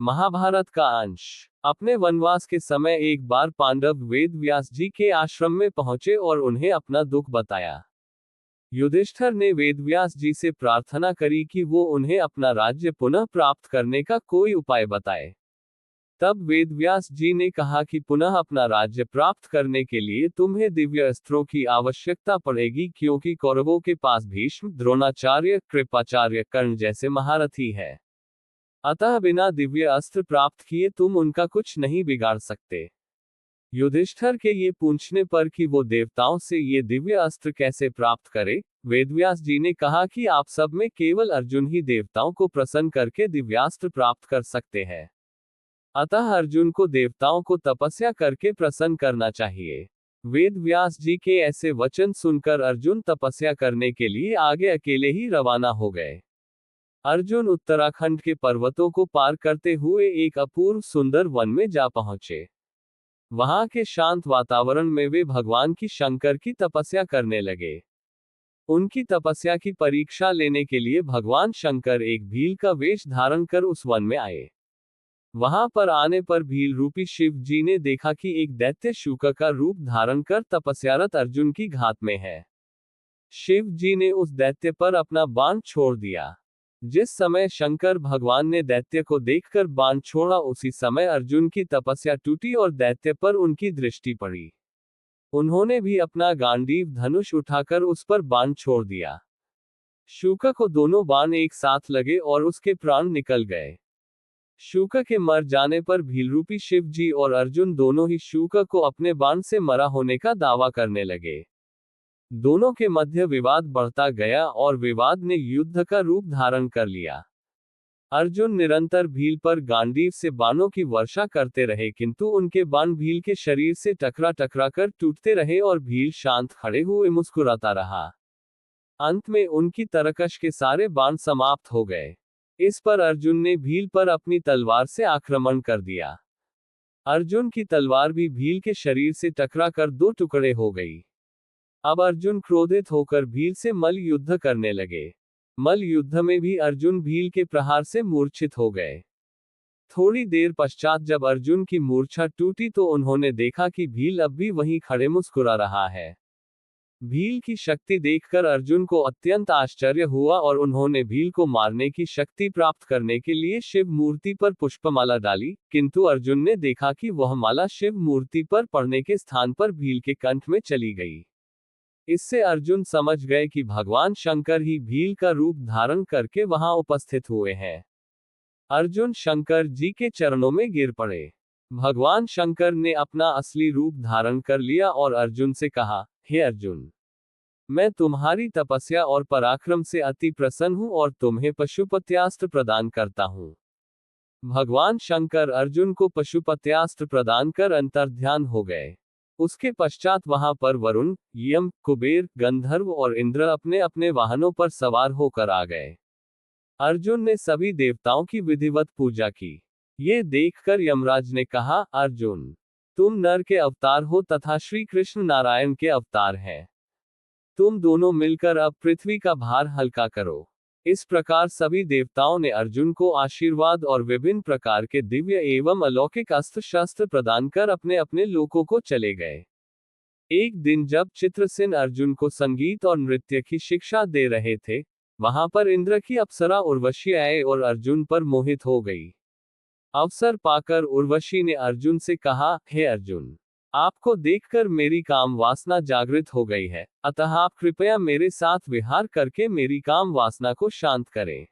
महाभारत का अंश। अपने वनवास के समय एक बार पांडव वेद व्यास जी के आश्रम में पहुंचे और उन्हें अपना दुख बताया। युधिष्ठिर ने वेदव्यास जी से प्रार्थना करी कि वो उन्हें अपना राज्य पुनः प्राप्त करने का कोई उपाय बताए। तब वेदव्यास जी ने कहा कि पुनः अपना राज्य प्राप्त करने के लिए तुम्हें दिव्य अस्त्रों की आवश्यकता पड़ेगी, क्योंकि कौरवों के पास भीष्म, द्रोणाचार्य, कृपाचार्य, कर्ण जैसे महारथी है। अतः बिना दिव्य अस्त्र प्राप्त किए तुम उनका कुछ नहीं बिगाड़ सकते। युधिष्ठिर के ये पूछने पर कि वो देवताओं से ये दिव्य अस्त्र कैसे प्राप्त करे, वेदव्यास जी ने कहा कि आप सब में केवल अर्जुन ही देवताओं को प्रसन्न करके दिव्यास्त्र प्राप्त कर सकते हैं। अतः अर्जुन को देवताओं को तपस्या करके प्रसन्न करना चाहिए। वेद व्यास जी के ऐसे वचन सुनकर अर्जुन तपस्या करने के लिए आगे अकेले ही रवाना हो गए। अर्जुन उत्तराखंड के पर्वतों को पार करते हुए एक अपूर्व सुंदर वन में जा पहुंचे। वहां के शांत वातावरण में वे भगवान की शंकर की तपस्या करने लगे। उनकी तपस्या की परीक्षा लेने के लिए भगवान शंकर एक भील का वेश धारण कर उस वन में आए। वहां पर आने पर भील रूपी शिव जी ने देखा कि एक दैत्य शूक का रूप धारण कर तपस्यारत अर्जुन की घात में है। शिव जी ने उस दैत्य पर अपना बाण छोड़ दिया। जिस समय शंकर भगवान ने दैत्य को देखकर बाण छोड़ा, उसी समय अर्जुन की तपस्या टूटी और दैत्य पर उनकी दृष्टि पड़ी। उन्होंने भी अपना गांडीव धनुष उठाकर उस पर बाण छोड़ दिया। शूक को दोनों बाण एक साथ लगे और उसके प्राण निकल गए। शूक के मर जाने पर भीलरूपी शिव जी और अर्जुन दोनों ही शूक को अपने बाण से मरा होने का दावा करने लगे। दोनों के मध्य विवाद बढ़ता गया और विवाद ने युद्ध का रूप धारण कर लिया। अर्जुन निरंतर भील पर गांडीव से बाणों की वर्षा करते रहे, किंतु उनके बाण भील के शरीर से टकरा टकरा कर टूटते रहे और भील शांत खड़े हुए मुस्कुराता रहा। अंत में उनकी तरकश के सारे बाण समाप्त हो गए। इस पर अर्जुन ने भील पर अपनी तलवार से आक्रमण कर दिया। अर्जुन की तलवार भी भील के शरीर से टकरा कर दो टुकड़े हो गई। अब अर्जुन क्रोधित होकर भील से मल्ल युद्ध करने लगे। मल्ल युद्ध में भी अर्जुन भील के प्रहार से मूर्छित हो गए। थोड़ी देर पश्चात जब अर्जुन की मूर्छा टूटी तो उन्होंने देखा कि भील अब भी वहीं खड़े मुस्कुरा रहा है। भील की शक्ति देखकर अर्जुन को अत्यंत आश्चर्य हुआ और उन्होंने भील को मारने की शक्ति प्राप्त करने के लिए शिव मूर्ति पर पुष्पमाला डाली, किंतु अर्जुन ने देखा कि वह माला शिव मूर्ति पर पड़ने के स्थान पर भील के कंठ में चली गई। इससे अर्जुन समझ गए कि भगवान शंकर ही भील का रूप धारण करके वहां उपस्थित हुए हैं। अर्जुन शंकर जी के चरणों में गिर पड़े। भगवान शंकर ने अपना असली रूप धारण कर लिया और अर्जुन से कहा, हे अर्जुन, मैं तुम्हारी तपस्या और पराक्रम से अति प्रसन्न हूं और तुम्हें पशुपत्यास्त्र प्रदान करता हूं। भगवान शंकर अर्जुन को पशुपत्यास्त्र प्रदान कर अंतर्ध्यान हो गए। उसके पश्चात वहां पर वरुण, यम, कुबेर, गंधर्व और इंद्र अपने अपने वाहनों पर सवार होकर आ गए। अर्जुन ने सभी देवताओं की विधिवत पूजा की। ये देखकर यमराज ने कहा, अर्जुन, तुम नर के अवतार हो तथा श्री कृष्ण नारायण के अवतार हैं। तुम दोनों मिलकर अब पृथ्वी का भार हल्का करो। इस प्रकार सभी देवताओं ने अर्जुन को आशीर्वाद और विभिन्न प्रकार के दिव्य एवं अलौकिक अस्त्र शस्त्र प्रदान कर अपने अपने लोकों को चले गए। एक दिन जब चित्रसेन अर्जुन को संगीत और नृत्य की शिक्षा दे रहे थे, वहां पर इंद्र की अप्सरा उर्वशी आए और अर्जुन पर मोहित हो गई। अवसर पाकर उर्वशी ने अर्जुन से कहा, हे अर्जुन, आपको देखकर मेरी काम वासना जागृत हो गई है, अतः आप कृपया मेरे साथ विहार करके मेरी काम वासना को शांत करें।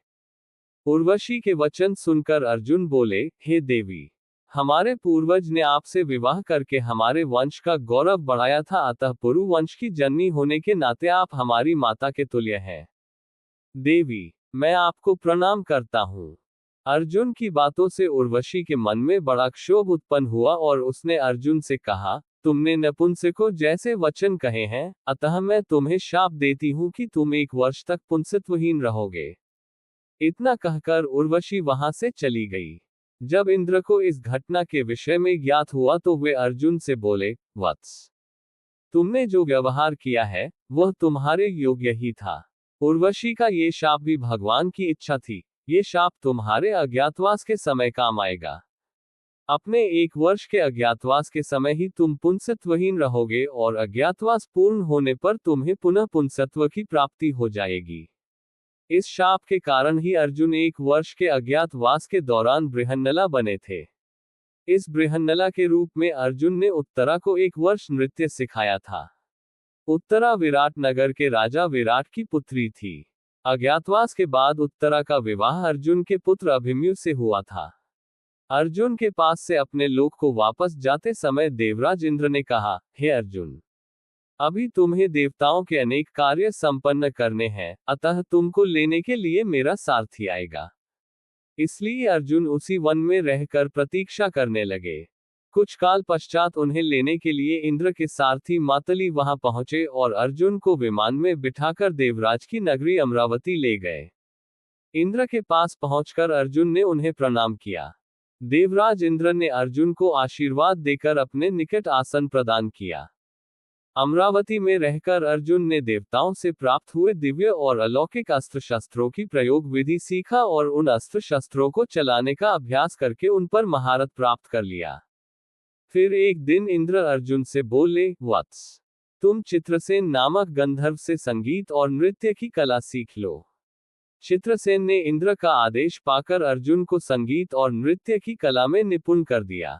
उर्वशी के वचन सुनकर अर्जुन बोले, हे देवी, हमारे पूर्वज ने आपसे विवाह करके हमारे वंश का गौरव बढ़ाया था, अतः पुरु वंश की जननी होने के नाते आप हमारी माता के तुल्य हैं। देवी, मैं आपको प्रणाम करता हूँ। अर्जुन की बातों से उर्वशी के मन में बड़ा क्षोभ उत्पन्न हुआ और उसने अर्जुन से कहा, तुमने नपुंसक को जैसे वचन कहे हैं, अतः मैं तुम्हें शाप देती हूँ कि तुम 1 वर्ष तक पुंसत्वहीन रहोगे। इतना कहकर उर्वशी वहां से चली गई। जब इंद्र को इस घटना के विषय में ज्ञात हुआ तो वे अर्जुन से बोले, वत्स, तुमने जो व्यवहार किया है वह तुम्हारे योग्य ही था। उर्वशी का ये शाप भी भगवान की इच्छा थी। ये शाप तुम्हारे अज्ञातवास के समय काम आएगा। अपने 1 वर्ष के अज्ञातवास के समय ही तुम पुंसत्वहीन रहोगे और अज्ञातवास पूर्ण होने पर तुम्हें पुनः पुंसत्व की प्राप्ति हो जाएगी। इस शाप के कारण ही अर्जुन 1 वर्ष के अज्ञातवास के दौरान बृहन्नला बने थे। इस बृहन्नला के रूप में अर्जुन ने उत्तरा को 1 वर्ष नृत्य सिखाया था। उत्तरा विराट नगर के राजा विराट की पुत्री थी। अज्ञातवास के बाद उत्तरा का विवाह अर्जुन के पुत्र अभिमन्यु से हुआ था। अर्जुन के पास से अपने लोक को वापस जाते समय देवराज इंद्र ने कहा, हे अर्जुन, अभी तुम्हें देवताओं के अनेक कार्य संपन्न करने हैं, अतः तुमको लेने के लिए मेरा सारथी आएगा। इसलिए अर्जुन उसी वन में रहकर प्रतीक्षा करने लगे। कुछ काल पश्चात उन्हें लेने के लिए इंद्र के सारथी मातली वहां पहुंचे और अर्जुन को विमान में बिठाकर देवराज की नगरी अमरावती ले गए। इंद्र के पास पहुंचकर अर्जुन ने उन्हें प्रणाम किया। देवराज इंद्र ने अर्जुन को आशीर्वाद देकर अपने निकट आसन प्रदान किया। अमरावती में रहकर अर्जुन ने देवताओं से प्राप्त हुए दिव्य और अलौकिक अस्त्र शस्त्रों की प्रयोग विधि सीखा और उन अस्त्र शस्त्रों को चलाने का अभ्यास करके उन पर महारत प्राप्त कर लिया। फिर एक दिन इंद्र अर्जुन से बोले, वत्स, तुम चित्रसेन नामक गंधर्व से संगीत और नृत्य की कला सीख लो। चित्रसेन ने इंद्र का आदेश पाकर अर्जुन को संगीत और नृत्य की कला में निपुण कर दिया।